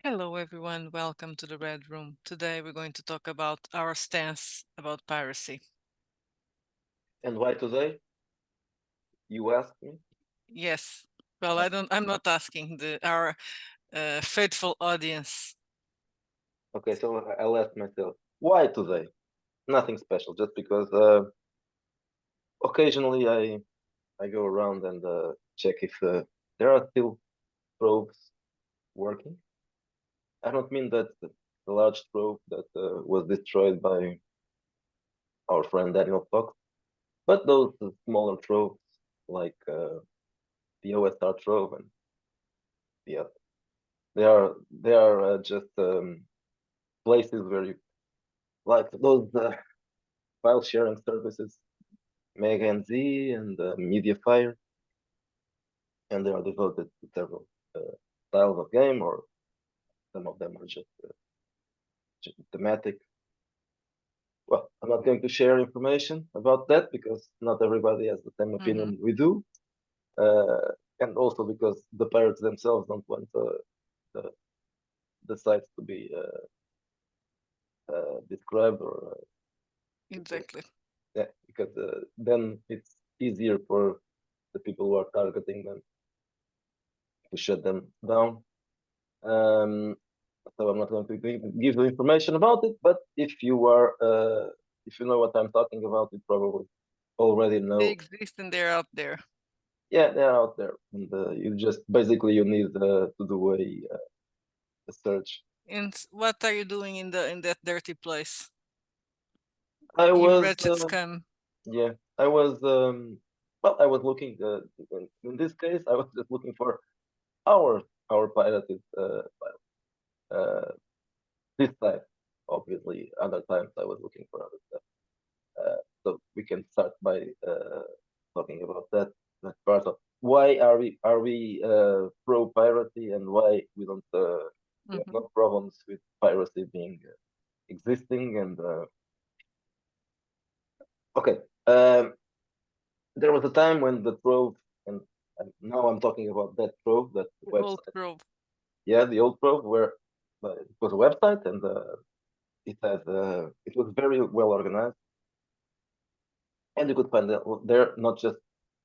Hello, everyone. Welcome to the Red Room. Today, we're going to talk about our stance about piracy. And why today? You asked me. Yes. Well, I'm not asking our faithful audience. Okay, so I'll ask myself, why today? Nothing special, just because occasionally I go around and check if there are still probes working. I don't mean that the large probe that was destroyed by our friend Daniel Fox, but those smaller probes like the OSR probe and yeah, they are just places where you like those file sharing services Mega and Z and Mediafire, and they are devoted to several styles of game, or some of them are just thematic. Well, I'm not going to share information about that because not everybody has the same Hmm. opinion we do, and also because the pirates themselves don't want the, the sites to be described or Exactly. yeah, because then it's easier for the people who are targeting them to shut them down. Um, so I'm not going to give you information about it. But if you know what I'm talking about, you probably already They know. exist and they're out there. Yeah, they're out there, and you just basically you need to do a search. And what are you doing in that dirty place? I You was wretched scum. yeah, I was well, I was looking in this case, I was just looking for our our pirated uh, this time. Obviously, other times I was looking for other stuff. So we can start by talking about that part of why are we pro piracy and why we have Hmm. no problems with piracy being existing and okay. There was a time when the Trove and now I'm talking about that Trove, that The old website. grove. Yeah, the old Trove where it was a website and it was very well organized and you could find there not just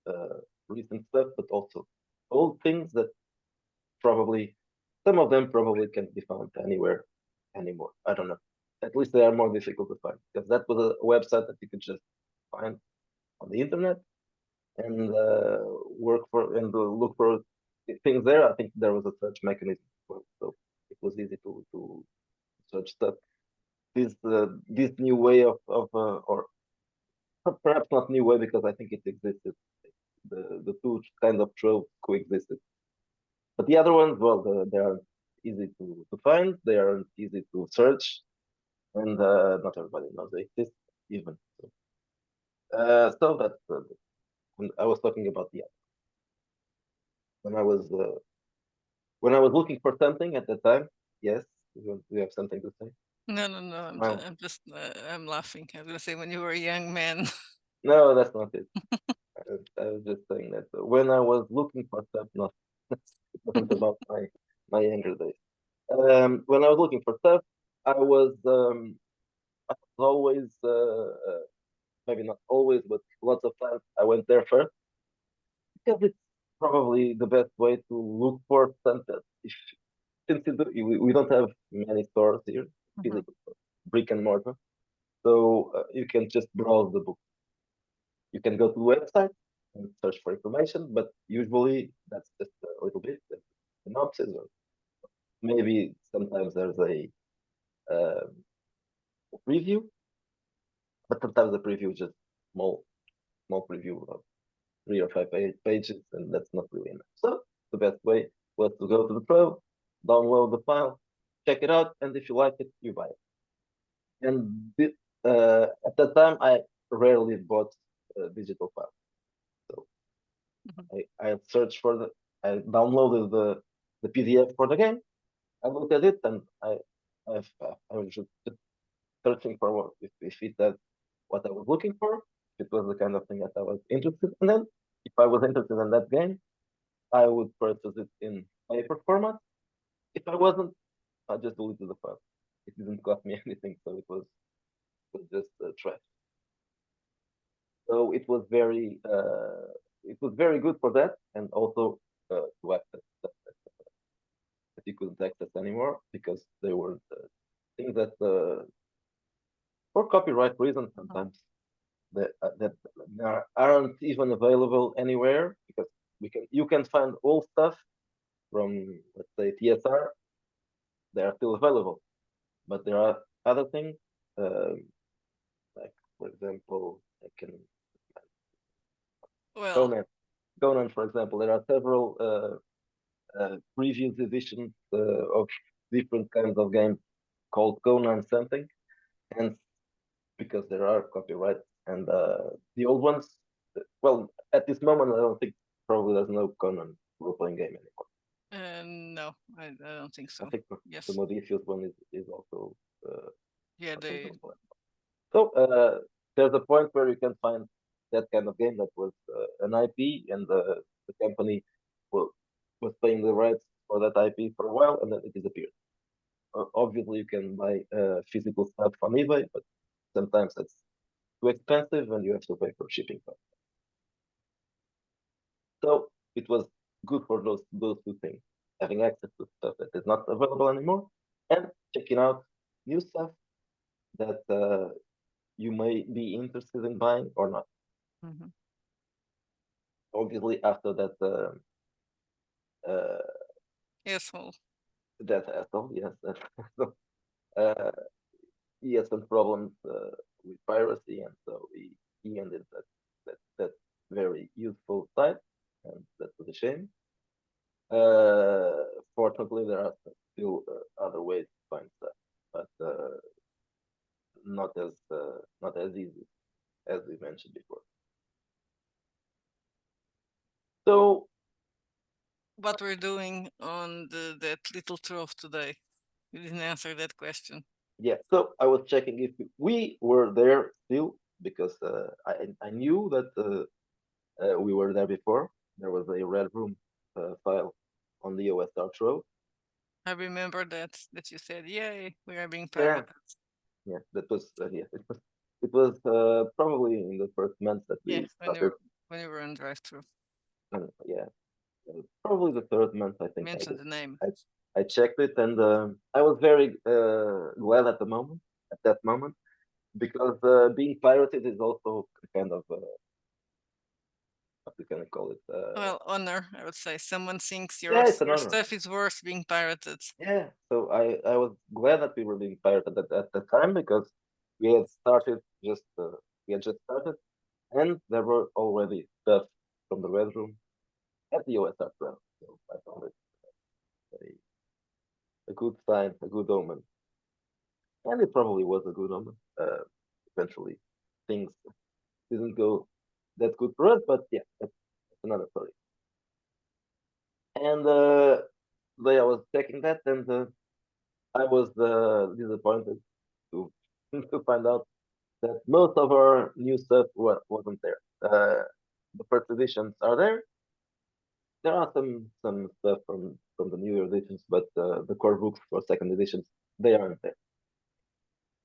uh, recent stuff, but also old things that probably some of them probably can't be found anywhere anymore. I don't know. At least they are more difficult to find because that was a website that you could just find on the internet and work for and look for things there. I think there was a search mechanism for it, so it was easy to search stuff. This new way of or perhaps not new way because I think it existed. The two kind of tropes coexisted. But the other ones, well, they aren't easy to find. They aren't easy to search, and not everybody knows they exist even. So that's and I was talking about the when I was uh, when I was looking for something at the time. Yes, you have something to say? No, no, no. Well, I'm laughing. I was gonna say when you were a young man. no, that's not it. I was just saying that when I was looking for stuff, not it wasn't about my younger days. When I was looking for stuff, I was always maybe not always, but lots of times I went there first because it's probably the best way to look for something. If since we don't have many stores here, Mhm. physical stores, brick and mortar, so you can just browse the book. You can go to the website and search for information, but usually that's just a little bit synopsis, or maybe sometimes there's a um, preview, but sometimes the preview is just small preview of 3 or 5 pages, and that's not really enough. So the best way was to go to the Pro, download the file, check it out, and if you like it, you buy it. And at that time, I rarely bought digital files, so Mhm. I searched for I downloaded the PDF for the game. I looked at it, and I was just searching for if it had what I was looking for, if it was the kind of thing that I was interested in. Then, if I was interested in that game, I would purchase it in paper format. If I wasn't, I just deleted the file. It didn't cost me anything, so it was just trash. So it was very good for that, and also to access stuff that you couldn't access anymore because they were things that for copyright reasons Mhm. sometimes that aren't even available anywhere because you can find old stuff from let's say TSR, they are still available, but there are other things um, like for example I can Well, Conan Conan for example there are several previous editions of different kinds of games called Conan something, and because there are copyrights and the old ones, well, at this moment, I don't think probably there's no Conan role-playing game anymore. no, I don't think I so. think the Yes. Modifius one is also uh, Yeah, not they available. So there's a point where you can find that kind of game that was an IP, and the company was, was paying the rights for that IP for a while, and then it disappeared. Obviously, you can buy physical stuff on eBay, but sometimes it's too expensive and you have to pay for shipping costs. So it was good for those two things, having access to stuff that is not available anymore, and checking out new stuff that you may be interested in buying or not. Mhm. Obviously, after uh, Asshole. that hassle, yes, that hassle, uh, he had some problems with piracy, and so he ended that very useful site, and that was a shame. Uh, Fortunately, there are still other ways to find stuff, but not as easy as we mentioned before. So What we're doing on that little trove today. You didn't answer that question. yeah, so I was checking if we were there still because I knew that we were there before. There was a red room file on the OSR Trove. I remember that you said, "Yay, we are being Yeah, pirated." yeah, that was yeah, it was probably in the first month that Yeah, we started. when you were on drive-through, Yeah, probably the third month I think I mention did. the name. I I checked it and I was very glad at that moment because being pirated is also a kind of what we can call it. Well, honor, I would say. Someone thinks Yeah, it's an your honor. stuff is worth being pirated. Yeah, so I was glad that we were being pirated at the time because we had started just we had just started and there were already stuff from the Red Room at the OSR well. So I found it a good sign, a good omen. And it probably was a good omen. Eventually, things didn't go that good for us, but yeah, that's another story. And today I was checking that, and I was disappointed to to find out that most of our new stuff wasn't there. The first editions are there. There are some stuff from the newer editions, but the core books for second editions they aren't there.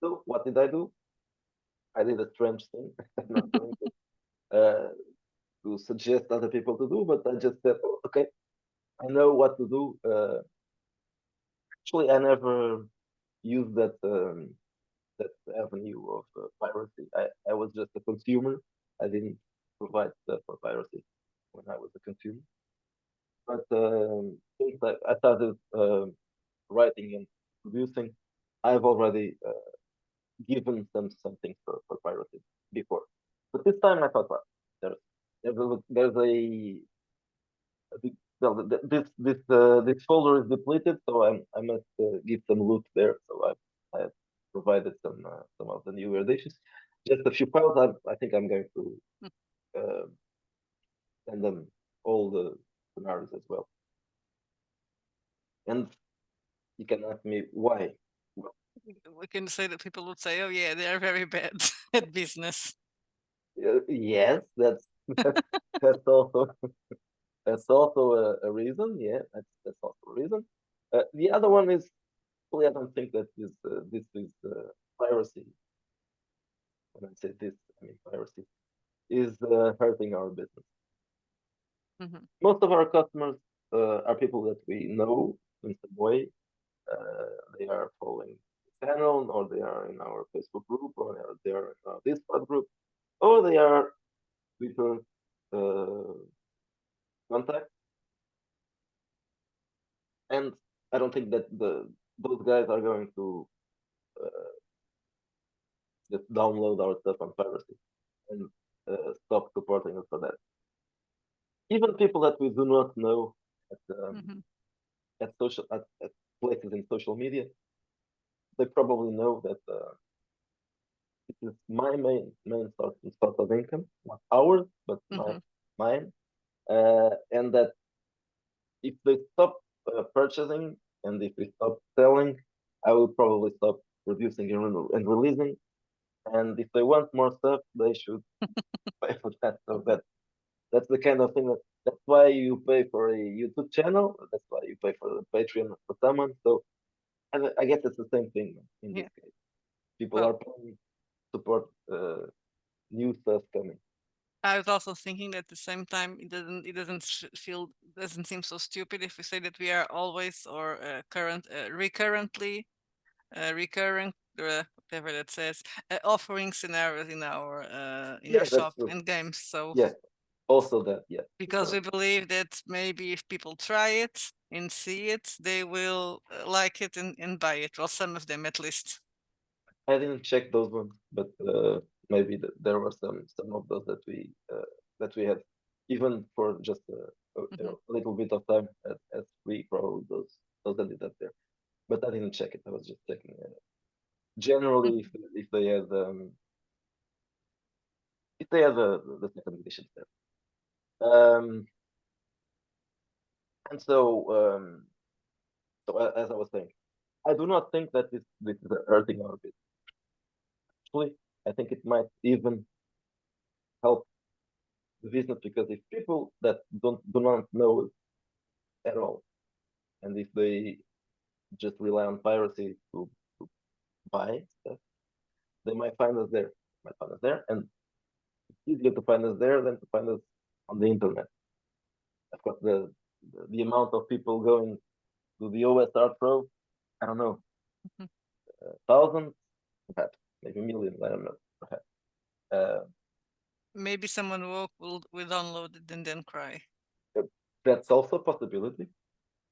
So what did I do? I did a strange thing. I'm not going uh, to suggest other people to do, but I just said, "Oh, okay, I know what to do. Actually, I never used that avenue of piracy. I was just a consumer. I didn't provide stuff for piracy when I was a consumer. But since I started writing and producing, I've already given them something for piracy before. But this time I thought, well, there's there's well, this folder is depleted, so I must give some loot there. So I provided some of the newer dishes, just a few files. I think I'm going to uh, send them all the scenarios as well. And you can ask me why. Well, We can say that people would say, "Oh yeah, they are very bad at business." yes, that's also that's also a reason. Yeah, that's also a reason. The other one is Well, I don't think that this is piracy. When I say this, I mean piracy is hurting our business. Hmm. Most of our customers are people that we know in some way. They are following the channel, or they are in our Facebook group, or they are in our Discord group, or they are Twitter uh, contacts. And I don't think that those guys are going to uh, just download our stuff on piracy and stop supporting us for that. Even people that we do not know at Hmm. at places in social media, they probably know that it is my main source of income, not ours, but Hmm. mine, and that if they stop purchasing and if we stop selling, I will probably stop producing and releasing. And if they want more stuff, they should pay for that. So that's the kind of thing that's why you pay for a YouTube channel. That's why you pay for the Patreon for someone. So and I guess it's the same thing in this Yeah. case. People Well, are paying to support new stuff coming. I was also thinking that at the same time, doesn't seem so stupid if we say that we are always or recurrently recurring whatever that says offering scenarios in our Yeah, that's shop true. and games. So Yeah, also that. Yeah, for because sure. we believe that maybe if people try it and see it, they will like it and buy it. Well, some of them at least. I didn't check those ones, but maybe there were some of those that we had even for just Hmm. a little bit of time as free probably those ended up there. But I didn't check it. I was just checking. Generally, if they had the second edition there, and as I was saying, I do not think that this is hurting our business. Actually, I think it might even help the business because if people that do not know it at all, and if they just rely on piracy to buy stuff, they might find us there. Might find us there, and it's easier to find us there than to find us on the internet. Of course, the amount of people going to the OSR Pro, I don't know, Hmm. thousands, perhaps, maybe millions, I don't know, perhaps. Uh, Maybe someone will download it and then cry. that's also a possibility.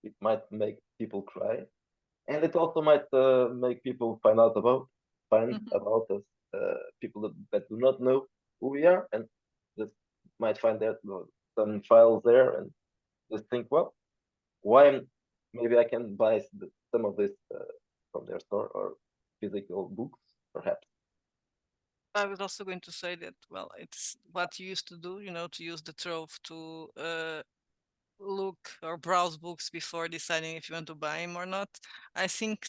It might make people cry, and it also might make people find Hmm. about us, people that do not know who we are, and just might find that some files there, and just think, well, why maybe I can buy some of this from their store or physical books, perhaps. I was also going to say that, well, it's what you used to do, to use the Trove to look or browse books before deciding if you want to buy them or not. I think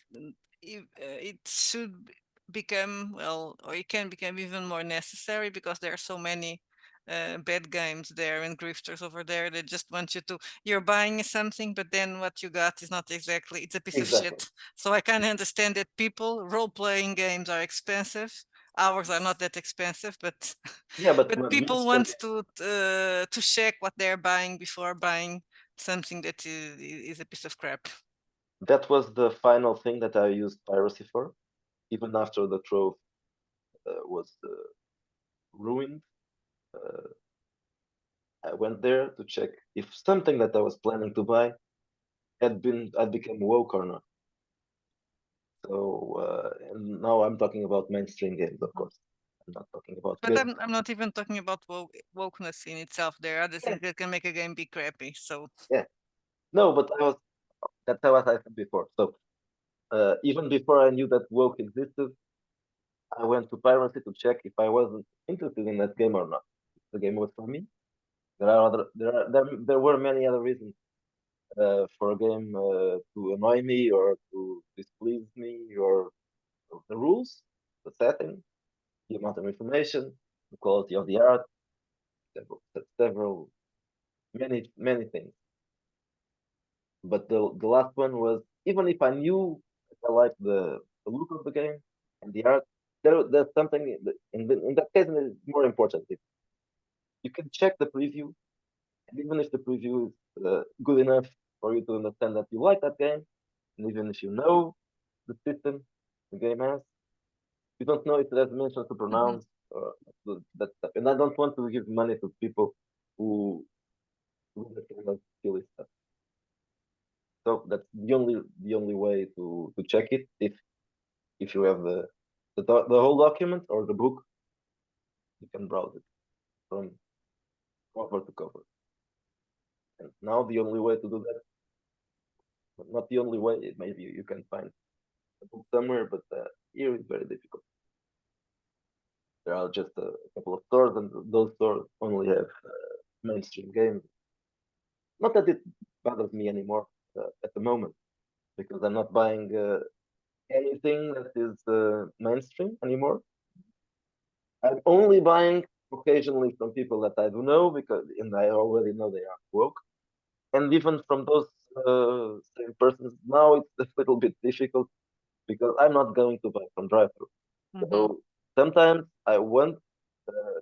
it should become, well, or it can become even more necessary because there are so many bad games there and grifters over there that just want you to, you're buying something, but then what you got is not exactly, it's a piece of Exactly. shit. So I kind of understand that people, role-playing games are expensive. Ours are not that expensive, but Yeah, but but people Monster, want to check what they're buying before buying something that is a piece of crap. that was the final thing that I used piracy for, even after the Trove was ruined. Uh, I went there to check if something that I was planning to buy had become woke or not. So and now I'm talking about mainstream games, of Mhm. course. I'm not talking about But games. I'm not even talking about wokeness in itself. There are other Yeah, things that can make a game be crappy. So yeah. No, but that's what I said before. So even before I knew that woke existed, I went to piracy to check if I wasn't interested in that game or not. If the game was for me. There were many other reasons for a game to annoy me or to displease me, or the rules, the setting, the amount of information, the quality of the art, several many things. But the last one was, even if I knew I like the look of the game and the art. There's something in that case it's more important. You can check the preview, and even if the preview is good enough for you to understand that you like that game, and even if you know the system the game has, you don't know it has mentioned to Hmm. pronounce that stuff. And I don't want to give money to people who do that kind of silly stuff. So that's the only way to check it if you have the whole document or the book, you can browse it from cover to cover. And now the only way to do that, not the only way, maybe you can find a book somewhere, but here it's very difficult. There are just a couple of stores, and those stores only have mainstream games. Not that it bothers me anymore at the moment, because I'm not buying anything that is mainstream anymore. I'm only buying occasionally from people that I do know because, and I already know they are woke. And even from those same persons, now it's a little bit difficult because I'm not going to buy from drive-thru. Hmm. So sometimes I want uh,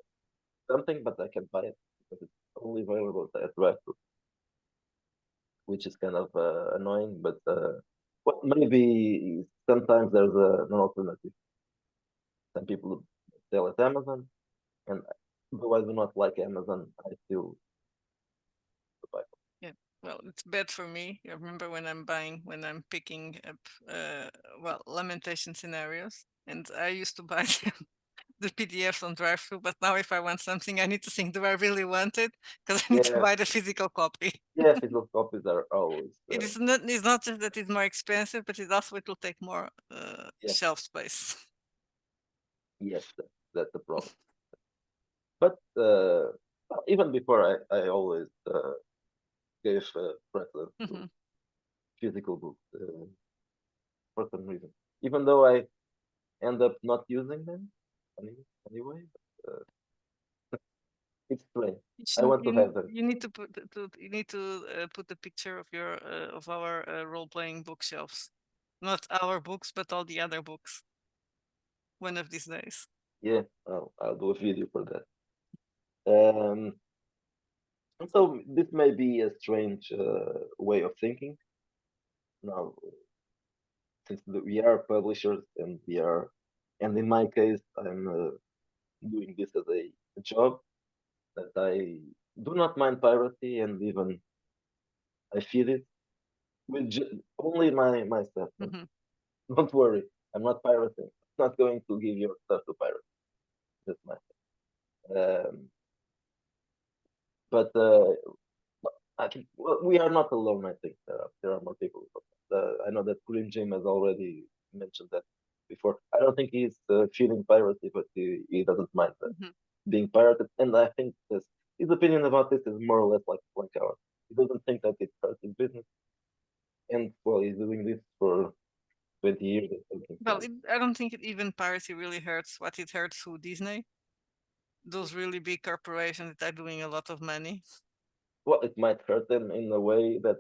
something, but I can buy it because it's only available at drive-thru, which is kind of annoying. But well, maybe sometimes there's an alternative. Some people sell at Amazon, and though I do not like Amazon, I still buy. Yeah. Well, it's bad for me. I remember when I'm picking up, well, lamentation scenarios, and I used to buy them, the PDFs on drive-through. But now, if I want something, I need to think, do I really want it? Because I need to Yeah, buy the physical copy. yeah, physical copies are always It is not. It's not just that it's more expensive, but it will take more yeah, shelf space. yes, that's the problem. But even before, I always gave preference to Hmm. physical books for some reason. Even though I end up not using them any, anyway, but, it's strange. I want to have them. You need to put a picture of your of our role playing bookshelves, not our books, but all the other books. One of these days. Yeah, I'll do a video for that. Um, so this may be a strange way of thinking. Now, since we are publishers and we are, and in my case, I'm doing this as a job that I do not mind piracy and even I feed it with only my stuff. Hmm. Don't worry, I'm not pirating. I'm not going to give your stuff to pirates. That's my but I think well, we are not alone. I think there are more people. I know that Green Jim has already mentioned that before. I don't think he's feeling piracy, but he doesn't mind Hmm. being pirated. And I think his opinion about this is more or less like ours. He doesn't think that it hurts his business, and well, he's doing this for 20 years or something. Well, So I don't think even piracy really hurts. What it hurts who Disney, those really big corporations that are doing a lot of money. well, it might hurt them in a way that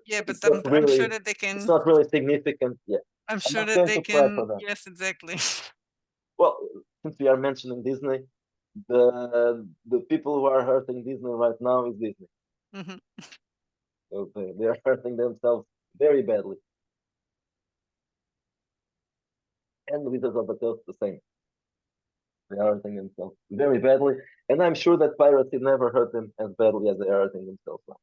Yeah, but it's not I'm sure really that they it's can. not really significant. Yeah, I'm I'm sure not that going they to cry for can. them. Yes, exactly. Well, since we are mentioning Disney, the people who are hurting Disney right now is Disney. Hmm. So they are hurting themselves very badly, and Wizards of the Coast the same. They are hurting themselves very badly, and I'm sure that piracy never hurt them as badly as they are hurting themselves now.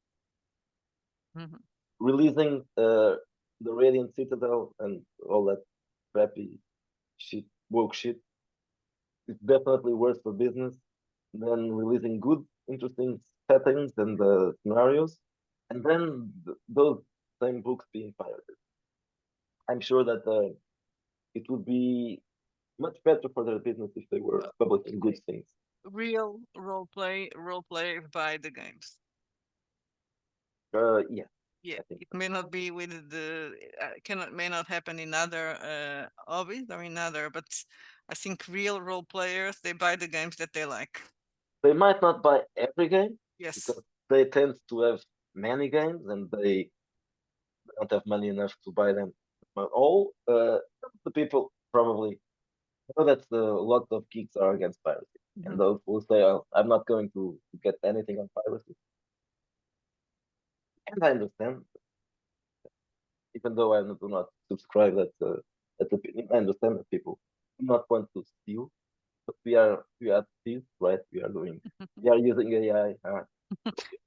Hmm. Releasing the Radiant Citadel and all that crappy shit, woke shit, is definitely worse for business than releasing good, interesting settings and scenarios, and then those same books being pirated. I'm sure that it would be much better for their business if they were Well, publishing good things. real role play by the games. Yeah, Yeah, I think it so. may not be with the cannot may not happen in other hobbies or in other, but I think real role players they buy the games that they like. They might not buy every game Yes. because they tend to have many games and they don't have money enough to buy them But all the people probably know that a lot of geeks are against piracy, and Mhm. those will say, "Oh, I'm not going to get anything on piracy." And I understand, even though I do not subscribe that opinion. I understand that people do not want to steal, but we are thieves, right? We are using AI.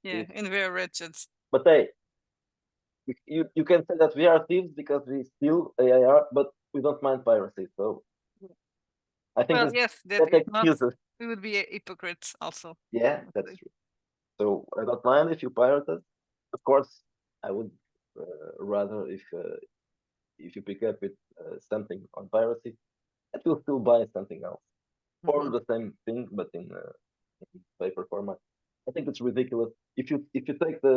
Yeah, and very wretched. But hey, you can say that we are thieves because we steal AIR, but we don't mind piracy. So I think Well, this yes, that that is not. excuses. We would be a hypocrites also. Yeah, that's Honestly. true. So I don't mind if you pirate us. Of course, I would rather if you pick up with something on piracy, that will still buy something else or Mhm. the same thing but in paper format. I think it's ridiculous. If you take the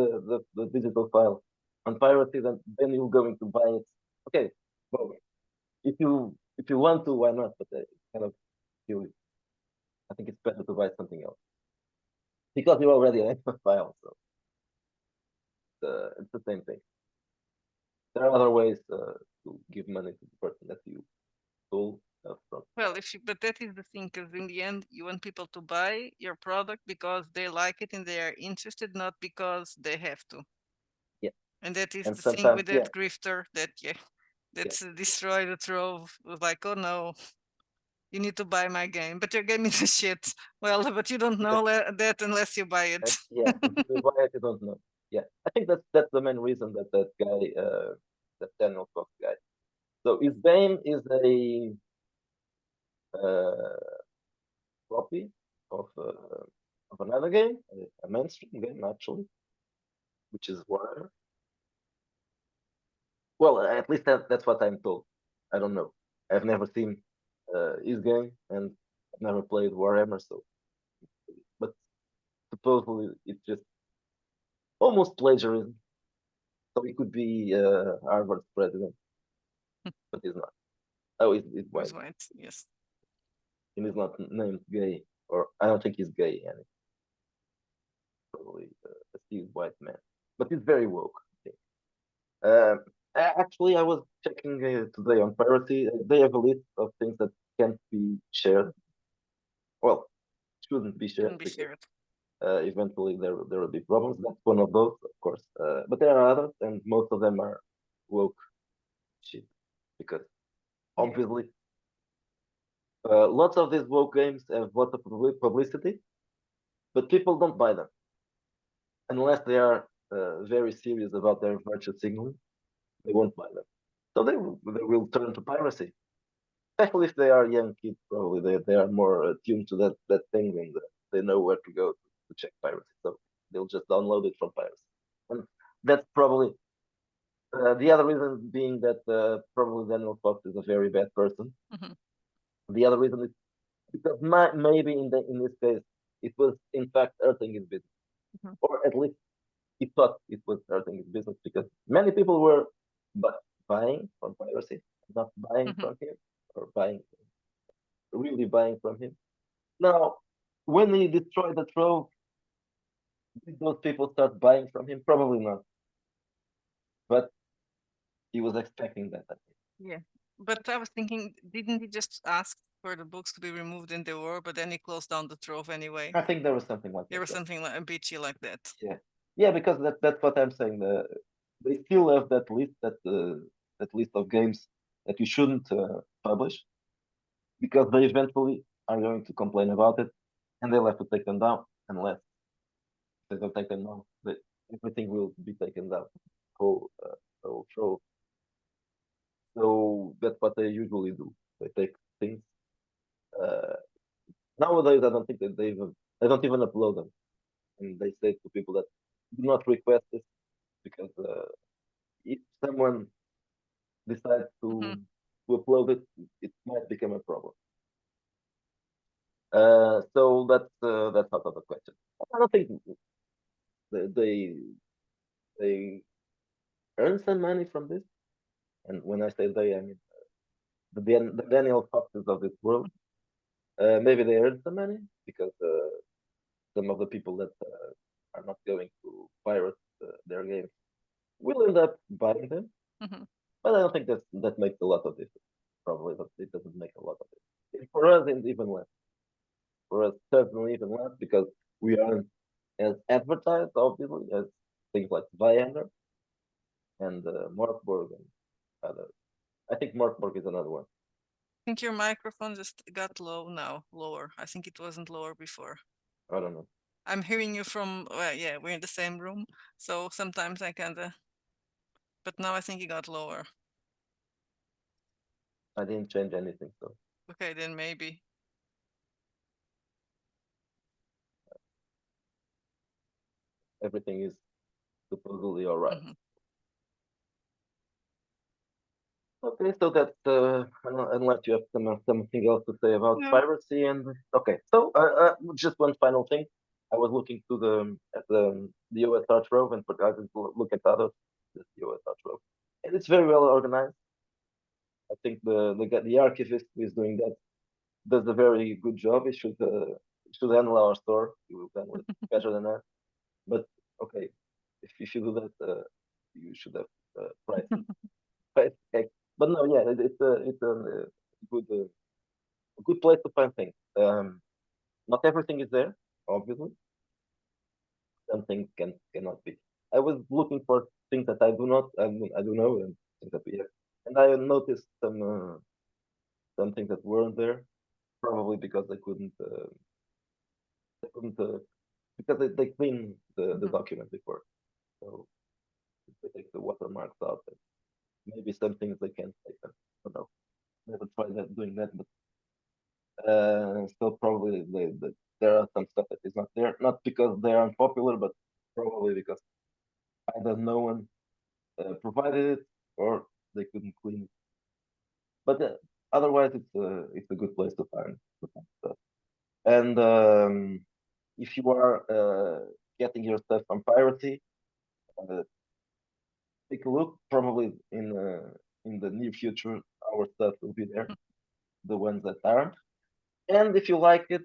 digital file on piracy, then you're going to buy it. Okay, well, if you want to, why not? But it's kind of silly. I think it's better to buy something else because you already have a file, so it's the same thing. There are other ways to give money to the person that you stole from. Well, if you, but that is the thing, because in the end, you want people to buy your product because they like it and they are interested, not because they have to. Yeah, And that is and the thing sometimes, with yeah, that grifter that, yeah, yeah, that's destroy the trove. Was like, oh no, you need to buy my game, but your game is a shit. Well, but you don't yeah, know that unless you buy it. yeah. Until you buy it, you don't know. Yeah, I think that's the main reason that guy, that Daniel Fox guy. So his game is a uh, copy of another game, a mainstream game actually, which is Warhammer. Well, at least that's what I'm told. I don't know. I've never seen his game and I've never played Warhammer, so but supposedly it's just almost plagiarism. So he could be Harvard's president, but he's not. Oh, he's Who's white. white? Yes. And he's not named gay, or I don't think he's gay, and he's probably a Steve white man. But he's very woke. I think. Actually, I was checking today on piracy. They have a list of things that can't be shared. Well, shouldn't be shared Shouldn't be because shared. eventually there will be problems. That's one of those, of course. But there are others, and most of them are woke shit because Yeah. obviously lots of these woke games have lots of publicity, but people don't buy them unless they are very serious about their virtue signaling. They won't buy them, so they will turn to piracy. Especially if they are young kids, probably they are more attuned to that thing and they know where to go to check piracy. So they'll just download it from piracy, and that's probably the other reason being that probably Daniel Fox is a very bad person. Mhm. The other reason is because maybe in this case it was in fact hurting his business, Mhm. or at least he thought it was hurting his business because many people were but buying from piracy, not buying Mhm. from him, or really buying from him. Now, when he destroyed the trove, did those people start buying from him? Probably not, but he was expecting that. Yeah. But I was thinking, didn't he just ask for the books to be removed in the war, but then he closed down the trove anyway? I think there was something like There that. was something like a bitchy like that. Yeah, yeah, because that's what I'm saying. They still have that list of games that you shouldn't publish because they eventually are going to complain about it, and they'll have to take them down unless they don't take them down. Everything will be taken down. Whole whole show. So that's what they usually do. They take things. Uh, Nowadays, I don't think that they don't even upload them, and they say to people that do not request this because if someone decides Mhm. to upload it, it might become a problem. So that's out of the question. I don't think they earn some money from this, and when I say they, I mean the Daniel Foxes of this world. Maybe they earn some money because some of the people that are not going to pirate their games will end up buying them. Mhm. But I don't think that makes a lot of difference. Probably, but it doesn't make a lot of difference. For us, and even less. For us, certainly even less because we aren't as advertised, obviously, as things like Viander and Morkborg and other. I think Morkborg is another one. I think your microphone just got low now, lower. I think it wasn't lower before. I don't know. I'm hearing you from, well, yeah, we're in the same room. So sometimes I kinda, but now I think it got lower. I didn't change anything, so Okay, then maybe. everything is supposedly all right. Mhm. Okay, so that's unless you have something else to say about No. piracy and okay. So just one final thing. I was looking to the USR Trove and forgot to look at others. This USR Trove, and it's very well organized. I think the archivist who is doing that does a very good job. He should handle our store. He will handle it better than that. But okay, if you do that, you should have price price tag. But no, yeah, it's a good good place to find things. Not everything is there, obviously. Some things cannot be. I was looking for things that I do know and things that we have, and I noticed some things that weren't there, probably because they couldn't because they clean the Mhm. document before, so they take the watermarks out. And maybe some things they can't take. I don't know. Never tried that doing that, but so probably there are some stuff that is not there, not because they are unpopular, but probably because either no one provided it or they couldn't clean it. But otherwise, it's a good place to find stuff. And if you are getting your stuff from piracy, uh, take a look. Probably in the near future, our stuff will be there. The ones that aren't. And if you like it,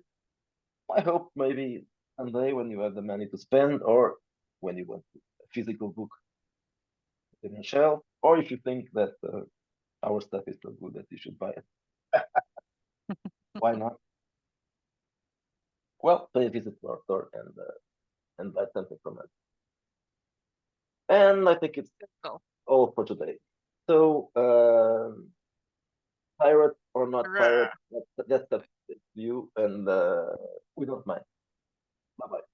I hope maybe someday when you have the money to spend, or when you want a physical book in a shelf, or if you think that our stuff is so good that you should buy it, why not? Well, pay a visit to our store and buy something from us. And I think it's So, all for today. So, pirate or not pirate, hurrah. that's up to you, and we don't mind. Bye bye.